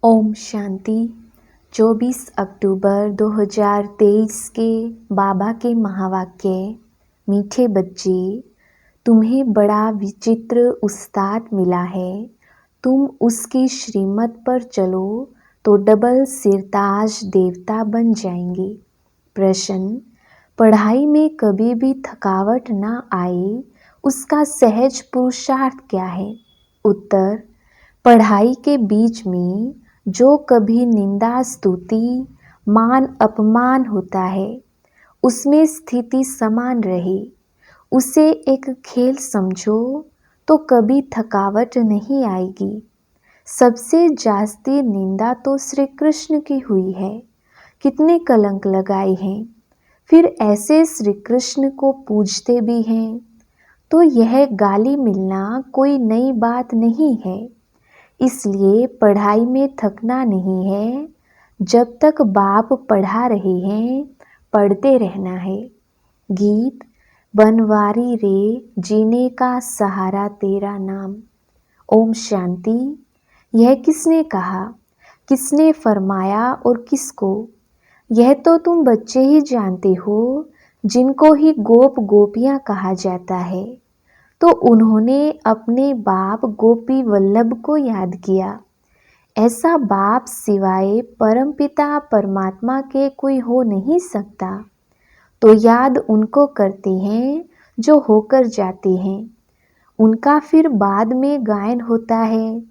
ओम शांति। 24 अक्टूबर 2023 के बाबा के महावाक्य। मीठे बच्चे, तुम्हें बड़ा विचित्र उस्ताद मिला है। तुम उसकी श्रीमत पर चलो तो डबल सिरताज देवता बन जाएंगे। प्रश्न: पढ़ाई में कभी भी थकावट ना आए उसका सहज पुरुषार्थ क्या है? उत्तर: पढ़ाई के बीच में जो कभी निंदा स्तुति मान अपमान होता है उसमें स्थिति समान रहे, उसे एक खेल समझो तो कभी थकावट नहीं आएगी। सबसे जास्ती निंदा तो श्री कृष्ण की हुई है, कितने कलंक लगाए हैं, फिर ऐसे श्री कृष्ण को पूजते भी हैं, तो यह गाली मिलना कोई नई बात नहीं है। इसलिए पढ़ाई में थकना नहीं है। जब तक बाप पढ़ा रहे हैं पढ़ते रहना है। गीत: बनवारी रे जीने का सहारा तेरा नाम। ओम शांति। यह किसने कहा, किसने फरमाया और किसको? यह तो तुम बच्चे ही जानते हो, जिनको ही गोप गोपियाँ कहा जाता है। तो उन्होंने अपने बाप गोपी वल्लभ को याद किया। ऐसा बाप सिवाय परमपिता परमात्मा के कोई हो नहीं सकता। तो याद उनको करते हैं जो होकर जाते हैं, उनका फिर बाद में गायन होता है।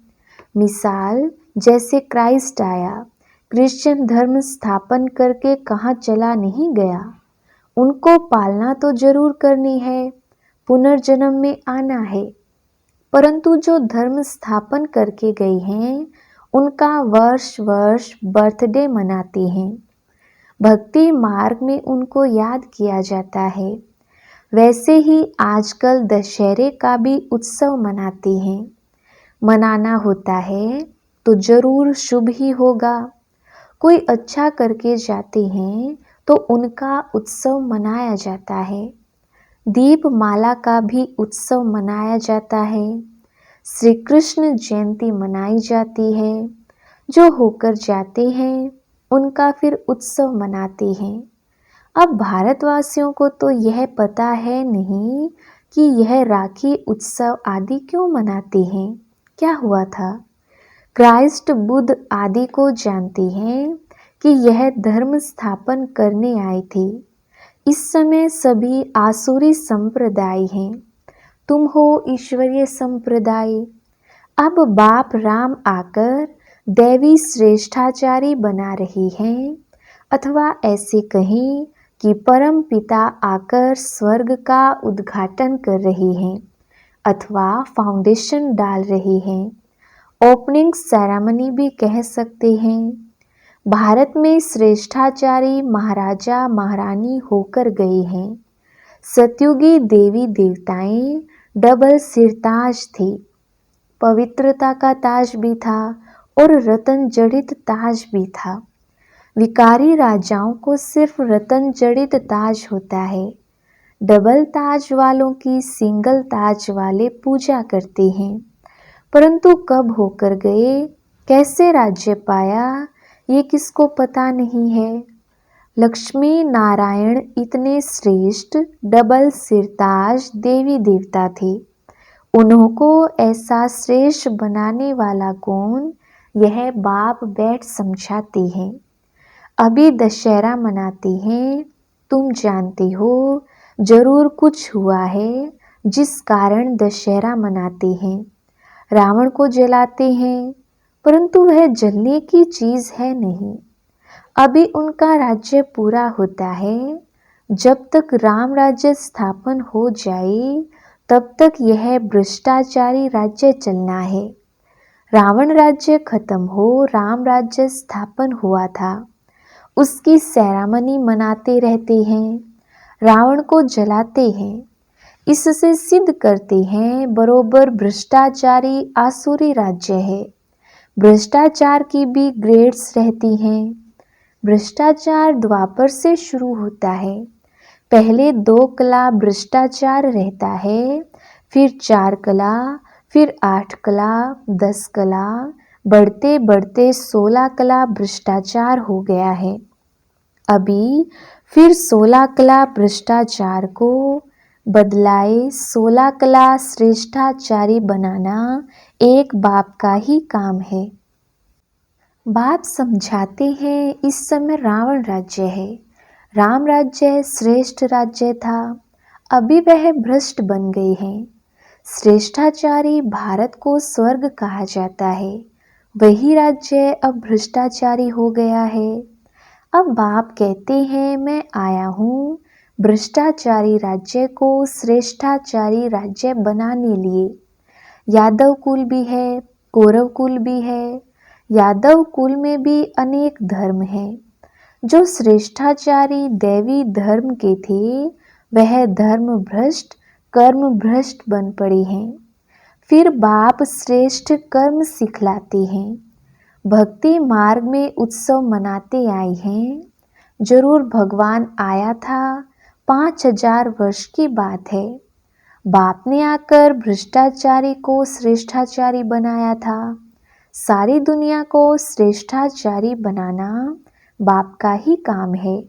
मिसाल जैसे क्राइस्ट आया, क्रिश्चियन धर्म स्थापन करके कहाँ चला नहीं गया। उनको पालना तो जरूर करनी है, पुनर्जन्म में आना है, परंतु जो धर्म स्थापन करके गए हैं उनका वर्ष वर्ष बर्थडे मनाते हैं। भक्ति मार्ग में उनको याद किया जाता है। वैसे ही आजकल दशहरे का भी उत्सव मनाते हैं। मनाना होता है तो जरूर शुभ ही होगा। कोई अच्छा करके जाते हैं तो उनका उत्सव मनाया जाता है। दीपमाला का भी उत्सव मनाया जाता है। श्री कृष्ण जयंती मनाई जाती है। जो होकर जाते हैं उनका फिर उत्सव मनाते हैं। अब भारतवासियों को तो यह पता है नहीं कि यह राखी उत्सव आदि क्यों मनाते हैं। क्या हुआ था? क्राइस्ट बुद्ध आदि को जानते हैं कि यह धर्म स्थापन करने आए थे। इस समय सभी आसुरी संप्रदाय हैं, तुम हो ईश्वरीय संप्रदाय। अब बाप राम आकर दैवी श्रेष्ठाचारी बना रहे हैं, अथवा ऐसे कहें कि परम पिता आकर स्वर्ग का उद्घाटन कर रहे हैं, अथवा फाउंडेशन डाल रहे हैं। ओपनिंग सेरेमनी भी कह सकते हैं। भारत में श्रेष्ठाचारी महाराजा महारानी होकर गए हैं। सतयुगी देवी देवताएं डबल सिरताज थे। पवित्रता का ताज भी था और रतन जड़ित ताज भी था। विकारी राजाओं को सिर्फ रतन जड़ित ताज होता है। डबल ताज वालों की सिंगल ताज वाले पूजा करते हैं, परंतु कब होकर गए, कैसे राज्य पाया, ये किसको पता नहीं है। लक्ष्मी नारायण इतने श्रेष्ठ डबल सिरताज देवी देवता थे। उनको ऐसा श्रेष्ठ बनाने वाला कौन, यह बाप बैठ समझाते हैं। अभी दशहरा मनाते हैं, तुम जानते हो जरूर कुछ हुआ है जिस कारण दशहरा मनाते हैं। रावण को जलाते हैं, परंतु वह जलने की चीज है नहीं। अभी उनका राज्य पूरा होता है। जब तक राम राज्य स्थापन हो जाए तब तक यह भ्रष्टाचारी राज्य चलना है। रावण राज्य खत्म हो, राम राज्य स्थापन हुआ था, उसकी सेरेमनी मनाते रहते हैं, रावण को जलाते हैं। इससे सिद्ध करते हैं बरोबर भ्रष्टाचारी आसुरी राज्य है। भ्रष्टाचार की भी ग्रेड्स रहती हैं। भ्रष्टाचार द्वापर से शुरू होता है। पहले 2 कला भ्रष्टाचार रहता है, फिर 4 कला, फिर 8 कला, 10 कला, बढ़ते बढ़ते 16 कला भ्रष्टाचार हो गया है। अभी फिर 16 कला भ्रष्टाचार को बदलाए 16 कला श्रेष्ठाचारी बनाना एक बाप का ही काम है। बाप समझाते हैं इस समय रावण राज्य है, राम राज्य श्रेष्ठ राज्य था, अभी वह भ्रष्ट बन गए हैं। श्रेष्ठाचारी भारत को स्वर्ग कहा जाता है, वही राज्य अब भ्रष्टाचारी हो गया है। अब बाप कहते हैं मैं आया हूँ भ्रष्टाचारी राज्य को श्रेष्ठाचारी राज्य बनाने लिए। यादव कुल भी है, कौरव कुल भी है। यादव कुल में भी अनेक धर्म हैं। जो श्रेष्ठाचारी दैवी धर्म के थे वह धर्म भ्रष्ट कर्म भ्रष्ट बन पड़े हैं। फिर बाप श्रेष्ठ कर्म सिखलाते हैं। भक्ति मार्ग में उत्सव मनाते आए हैं। जरूर भगवान आया था, 5000 वर्ष की बात है। बाप ने आकर भ्रष्टाचारी को श्रेष्ठाचारी बनाया था। सारी दुनिया को श्रेष्ठाचारी बनाना बाप का ही काम है।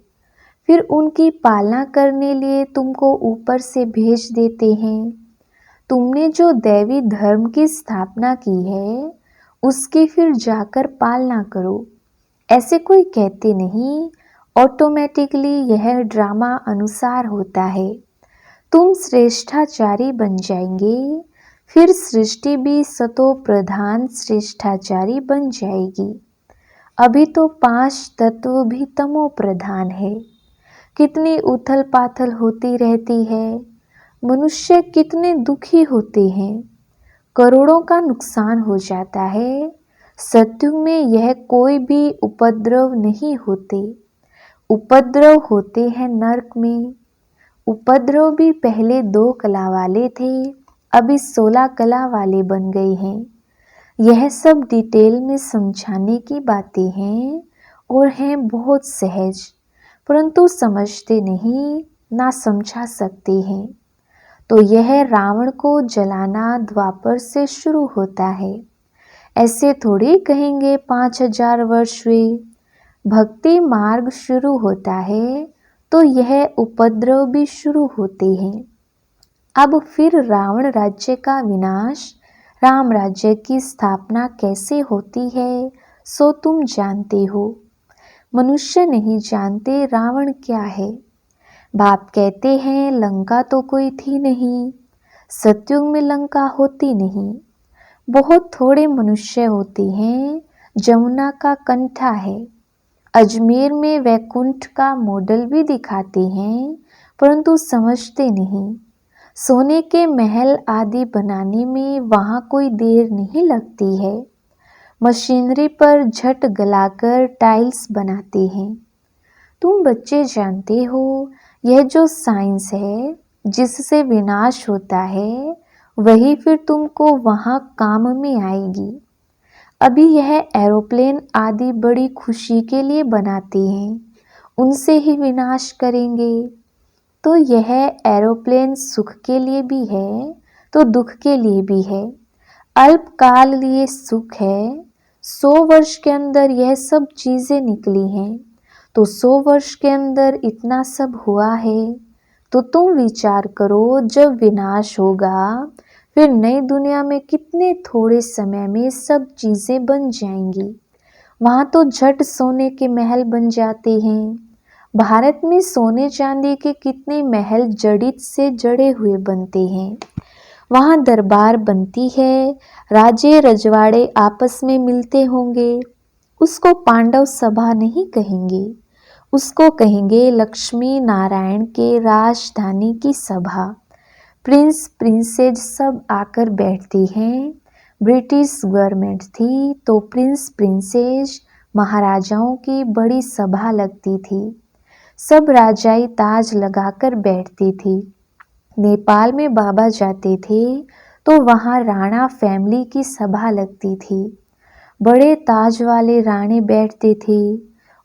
फिर उनकी पालना करने लिए तुमको ऊपर से भेज देते हैं। तुमने जो दैवी धर्म की स्थापना की है उसकी फिर जाकर पालना करो। ऐसे कोई कहते नहीं, ऑटोमेटिकली यह ड्रामा अनुसार होता है। तुम श्रेष्ठाचारी बन जाएंगे, फिर सृष्टि भी सतो प्रधान श्रेष्ठाचारी बन जाएगी। अभी तो 5 तत्व भी तमो प्रधान है। कितनी उथल पाथल होती रहती है। मनुष्य कितने दुखी होते हैं, करोड़ों का नुकसान हो जाता है। सत्युग में यह कोई भी उपद्रव नहीं होते, उपद्रव होते हैं नरक में। उपद्रव भी पहले 2 कला वाले थे, अभी 16 कला वाले बन गए हैं। यह सब डिटेल में समझाने की बातें हैं और हैं बहुत सहज, परंतु समझते नहीं, ना समझा सकते हैं। तो यह रावण को जलाना द्वापर से शुरू होता है। ऐसे थोड़ी कहेंगे 5000 वर्ष हुए। भक्ति मार्ग शुरू होता है तो यह उपद्रव भी शुरू होते हैं। अब फिर रावण राज्य का विनाश, राम राज्य की स्थापना कैसे होती है सो तुम जानते हो। मनुष्य नहीं जानते रावण क्या है। बाप कहते हैं लंका तो कोई थी नहीं, सत्युग में लंका होती नहीं। बहुत थोड़े मनुष्य होते हैं। जमुना का कंठा है। अजमेर में वैकुंठ का मॉडल भी दिखाते हैं, परंतु समझते नहीं। सोने के महल आदि बनाने में वहाँ कोई देर नहीं लगती है। मशीनरी पर झट गलाकर टाइल्स बनाते हैं। तुम बच्चे जानते हो यह जो साइंस है जिससे विनाश होता है वही फिर तुमको वहाँ काम में आएगी। अभी यह एरोप्लेन आदि बड़ी खुशी के लिए बनाते हैं, उनसे ही विनाश करेंगे। तो यह एरोप्लेन सुख के लिए भी है तो दुख के लिए भी है। अल्पकाल लिए सुख है, 100 वर्ष के अंदर यह सब चीज़ें निकली हैं, तो 100 वर्ष के अंदर इतना सब हुआ है। तो तुम विचार करो जब विनाश होगा फिर नई दुनिया में कितने थोड़े समय में सब चीज़ें बन जाएंगी। वहाँ तो झट सोने के महल बन जाते हैं। भारत में सोने चांदी के कितने महल जड़ित से जड़े हुए बनते हैं। वहाँ दरबार बनती है, राजे रजवाड़े आपस में मिलते होंगे। उसको पांडव सभा नहीं कहेंगे, उसको कहेंगे लक्ष्मी नारायण के राजधानी की सभा। प्रिंस प्रिंसेज सब आकर बैठती हैं। ब्रिटिश गवर्नमेंट थी तो प्रिंस प्रिंसेस महाराजाओं की बड़ी सभा लगती थी। सब राजाई ताज लगाकर बैठती थी। नेपाल में बाबा जाते थे तो वहाँ राणा फैमिली की सभा लगती थी। बड़े ताज वाले राणे बैठते थे,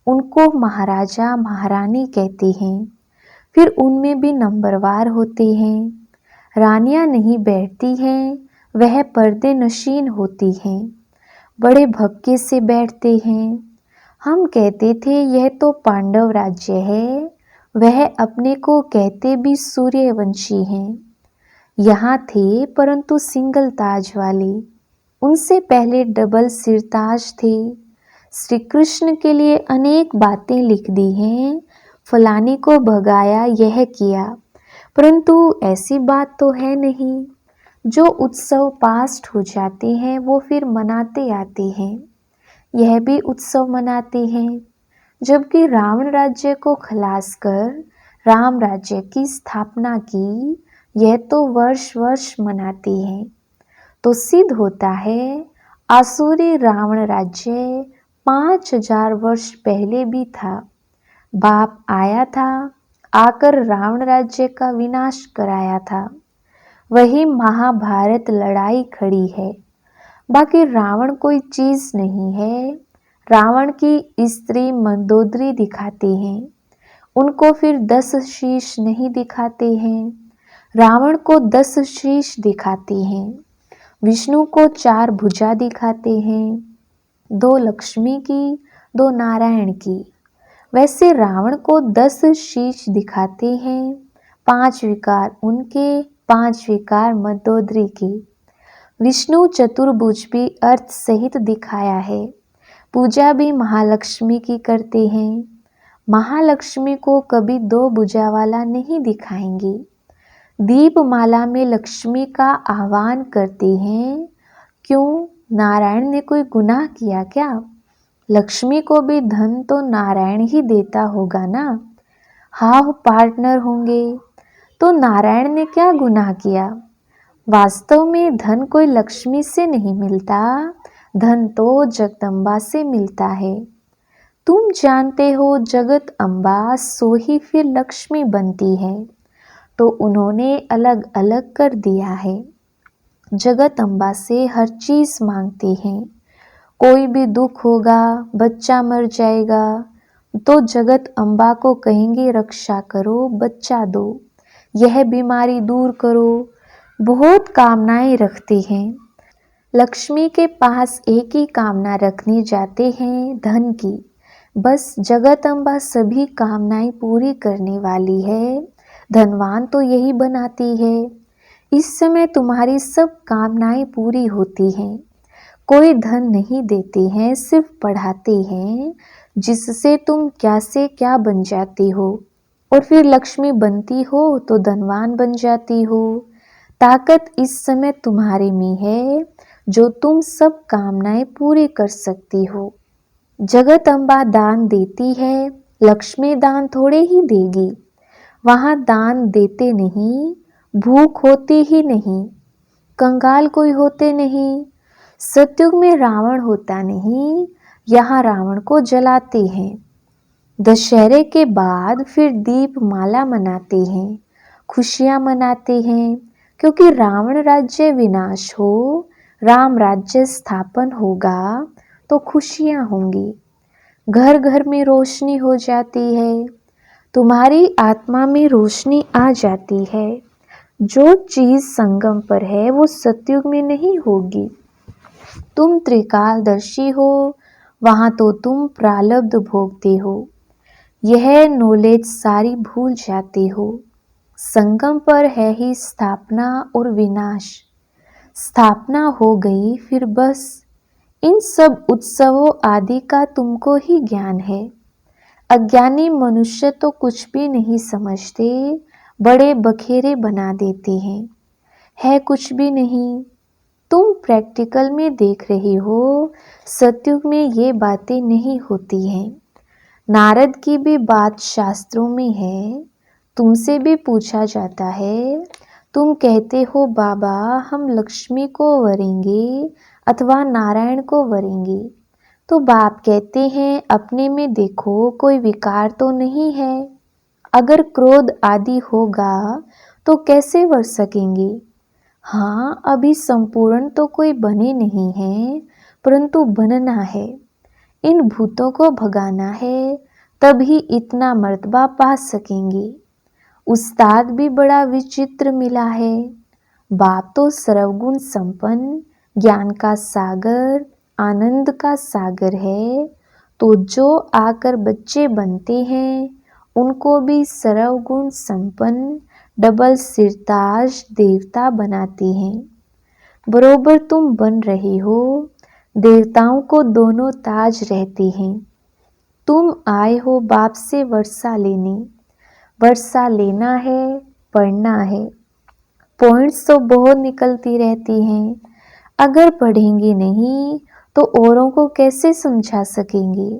उनको महाराजा महारानी कहते हैं। फिर उनमें भी नंबरवार होते हैं। रानियां नहीं बैठती हैं, वह पर्दे नशीन होती हैं। बड़े भक्के से बैठते हैं। हम कहते थे यह तो पांडव राज्य है, वह अपने को कहते भी सूर्यवंशी हैं। यहाँ थे परंतु सिंगल ताज वाले, उनसे पहले डबल सिरताज थे। श्री कृष्ण के लिए अनेक बातें लिख दी हैं, फलाने को भगाया, यह किया, परंतु ऐसी बात तो है नहीं। जो उत्सव पास्ट हो जाते हैं वो फिर मनाते आते हैं, यह भी उत्सव मनाते हैं। जबकि रावण राज्य को खलास कर राम राज्य की स्थापना की, यह तो वर्ष वर्ष मनाते हैं। तो सिद्ध होता है आसुरी रावण राज्य 5000 वर्ष पहले भी था। बाप आया था, आकर रावण राज्य का विनाश कराया था। वही महाभारत लड़ाई खड़ी है। बाकी रावण कोई चीज नहीं है। रावण की स्त्री मंदोदरी दिखाते हैं, उनको फिर 10 शीश नहीं दिखाते हैं। रावण को 10 शीश दिखाते हैं, विष्णु को 4 भुजा दिखाते हैं, 2 लक्ष्मी की, 2 नारायण की। वैसे रावण को 10 शीश दिखाते हैं, 5 विकार उनके, 5 विकार मंदोदरी के। विष्णु चतुर्भुज भी अर्थ सहित दिखाया है। पूजा भी महालक्ष्मी की करते हैं। महालक्ष्मी को कभी 2 भुजा वाला नहीं दिखाएंगे। दीपमाला में लक्ष्मी का आह्वान करते हैं। क्यों? नारायण ने कोई गुनाह किया क्या? लक्ष्मी को भी धन तो नारायण ही देता होगा ना। हाफ पार्टनर होंगे, तो नारायण ने क्या गुनाह किया? वास्तव में धन कोई लक्ष्मी से नहीं मिलता, धन तो जगदम्बा से मिलता है। तुम जानते हो जगत अम्बा सो ही फिर लक्ष्मी बनती है, तो उन्होंने अलग अलग कर दिया है। जगत अम्बा से हर चीज मांगते हैं। कोई भी दुख होगा, बच्चा मर जाएगा, तो जगत अम्बा को कहेंगे रक्षा करो, बच्चा दो, यह बीमारी दूर करो। बहुत कामनाएं रखते हैं। लक्ष्मी के पास एक ही कामना रखने जाते हैं, धन की। बस जगत अम्बा सभी कामनाएं पूरी करने वाली है, धनवान तो यही बनाती है। इस समय तुम्हारी सब कामनाएं पूरी होती हैं। कोई धन नहीं देते हैं, सिर्फ पढ़ाते हैं, जिससे तुम क्या से क्या बन जाते हो, और फिर लक्ष्मी बनती हो तो धनवान बन जाती हो। ताकत इस समय तुम्हारे में है, जो तुम सब कामनाएं पूरी कर सकती हो। जगत अम्बा दान देती है, लक्ष्मी दान थोड़े ही देगी। वहाँ दान देते नहीं, भूख होती ही नहीं, कंगाल कोई होते नहीं। सतयुग में रावण होता नहीं, यहाँ रावण को जलाते हैं। दशहरे के बाद फिर दीपमाला मनाते हैं, खुशियाँ मनाते हैं, क्योंकि रावण राज्य विनाश हो, राम राज्य स्थापन होगा तो खुशियाँ होंगी। घर घर में रोशनी हो जाती है, तुम्हारी आत्मा में रोशनी आ जाती है। जो चीज संगम पर है वो सतयुग में नहीं होगी। तुम त्रिकालदर्शी हो, वहां तो तुम प्रारब्ध भोगते हो, यह नॉलेज सारी भूल जाते हो। संगम पर है ही स्थापना और विनाश। स्थापना हो गई फिर बस। इन सब उत्सवों आदि का तुमको ही ज्ञान है। अज्ञानी मनुष्य तो कुछ भी नहीं समझते, बड़े बखेरे बना देते हैं, है कुछ भी नहीं। तुम प्रैक्टिकल में देख रहे हो, सतयुग में ये बातें नहीं होती हैं। नारद की भी बात शास्त्रों में है, तुमसे भी पूछा जाता है। तुम कहते हो बाबा हम लक्ष्मी को वरेंगे अथवा नारायण को वरेंगे, तो बाप कहते हैं अपने में देखो कोई विकार तो नहीं है। अगर क्रोध आदि होगा तो कैसे वर सकेंगे? हाँ, अभी संपूर्ण तो कोई बने नहीं है, परंतु बनना है। इन भूतों को भगाना है, तभी इतना मर्तबा पा सकेंगे। उस्ताद भी बड़ा विचित्र मिला है। बाप तो सर्वगुण संपन्न, ज्ञान का सागर, आनंद का सागर है, तो जो आकर बच्चे बनते हैं उनको भी सर्वगुण संपन्न डबल सिरताज देवता बनाते हैं। बरोबर तुम बन रहे हो। देवताओं को दोनों ताज रहते हैं। तुम आए हो बाप से वर्षा लेने। वर्षा लेना है, पढ़ना है। पॉइंट्स तो बहुत निकलती रहती हैं। अगर पढ़ेंगे नहीं तो औरों को कैसे समझा सकेंगे।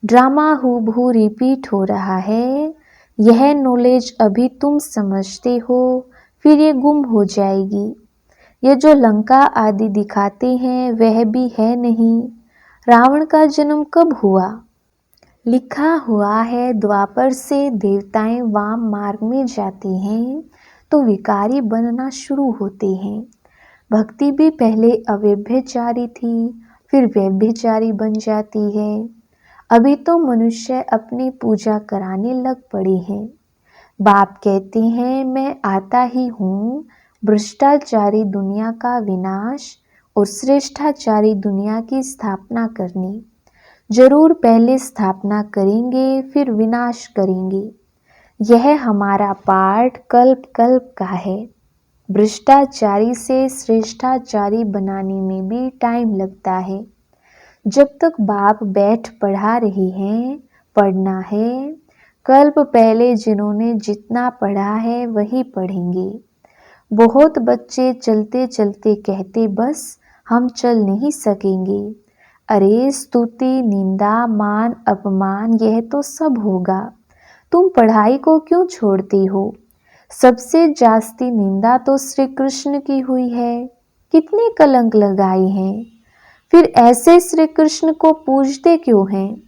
ड्रामा हूबहू रिपीट हो रहा है। यह नॉलेज अभी तुम समझते हो, फिर ये गुम हो जाएगी। ये जो लंका आदि दिखाते हैं वह भी है नहीं। रावण का जन्म कब हुआ? लिखा हुआ है द्वापर से देवताएं वाम मार्ग में जाते हैं तो विकारी बनना शुरू होते हैं। भक्ति भी पहले अव्यभिचारी थी, फिर व्यभिचारी बन जाती है। अभी तो मनुष्य अपनी पूजा कराने लग पड़े हैं। बाप कहते हैं मैं आता ही हूँ भ्रष्टाचारी दुनिया का विनाश और श्रेष्ठाचारी दुनिया की स्थापना करने। जरूर पहले स्थापना करेंगे फिर विनाश करेंगे। यह हमारा पाठ कल्प कल्प का है। भ्रष्टाचारी से श्रेष्ठाचारी बनाने में भी टाइम लगता है। जब तक बाप बैठ पढ़ा रहे हैं, पढ़ना है। कल्प पहले जिन्होंने जितना पढ़ा है वही पढ़ेंगे। बहुत बच्चे चलते चलते कहते बस हम चल नहीं सकेंगे। अरे स्तुति निंदा मान अपमान यह तो सब होगा। तुम पढ़ाई को क्यों छोड़ते हो? सबसे जास्ती निंदा तो श्री कृष्ण की हुई है। कितने कलंक लगाए हैं। फिर ऐसे श्री कृष्ण को पूजते क्यों हैं?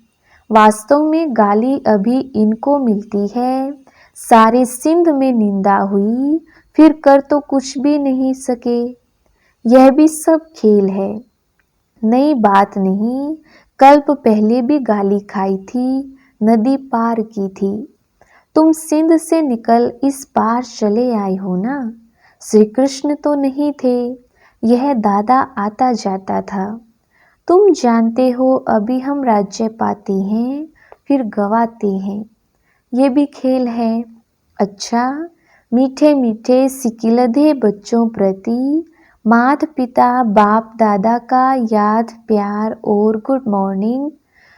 वास्तव में गाली अभी इनको मिलती है। सारे सिंध में निंदा हुई, फिर कर तो कुछ भी नहीं सके। यह भी सब खेल है, नई बात नहीं। कल्प पहले भी गाली खाई थी, नदी पार की थी। तुम सिंध से निकल इस पार चले आए हो ना। श्री कृष्ण तो नहीं थे, यह दादा आता जाता था। तुम जानते हो अभी हम राज्य पाते हैं फिर गवाते हैं। ये भी खेल है। अच्छा, मीठे मीठे सिकिलधे बच्चों प्रति माता पिता बाप दादा का याद प्यार और गुड मॉर्निंग।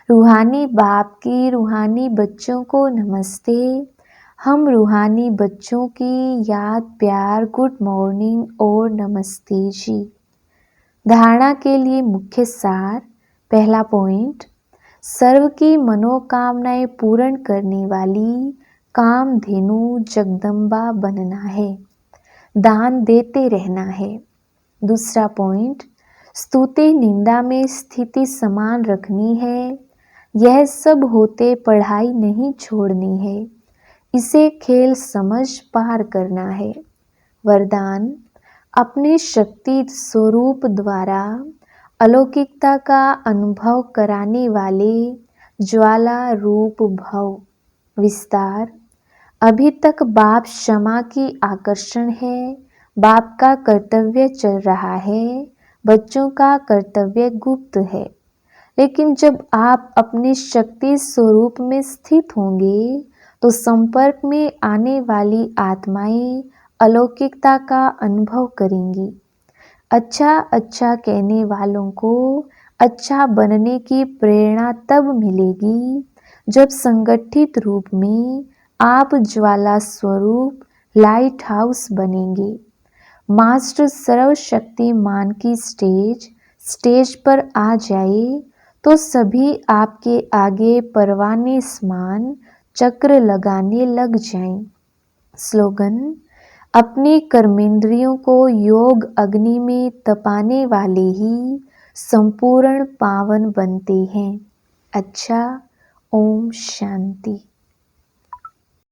रूहानी बाप की रूहानी बच्चों को नमस्ते। हम रूहानी बच्चों की याद प्यार गुड मॉर्निंग और नमस्ते जी। धारणा के लिए मुख्य सार। पहला पॉइंट, सर्व की मनोकामनाएं पूर्ण करने वाली कामधेनु जगदम्बा बनना है। दान देते रहना है। दूसरा पॉइंट, स्तुति निंदा में स्थिति समान रखनी है। यह सब होते पढ़ाई नहीं छोड़नी है। इसे खेल समझ पार करना है। वरदान, अपने शक्ति स्वरूप द्वारा अलौकिकता का अनुभव कराने वाले ज्वाला रूप भव। विस्तार, अभी तक बाप क्षमा की आकर्षण है। बाप का कर्तव्य चल रहा है, बच्चों का कर्तव्य गुप्त है। लेकिन जब आप अपने शक्ति स्वरूप में स्थित होंगे तो संपर्क में आने वाली आत्माएं अलौकिकता का अनुभव करेंगी। अच्छा अच्छा कहने वालों को अच्छा बनने की प्रेरणा तब मिलेगी जब संगठित रूप में आप ज्वाला स्वरूप लाइट हाउस बनेंगे। मास्टर सर्वशक्तिमान की स्टेज पर आ जाए तो सभी आपके आगे परवाने समान चक्र लगाने लग जाएं। स्लोगन, अपने कर्मेंद्रियों को योग अग्नि में तपाने वाले ही संपूर्ण पावन बनते हैं। अच्छा, ओम शांति।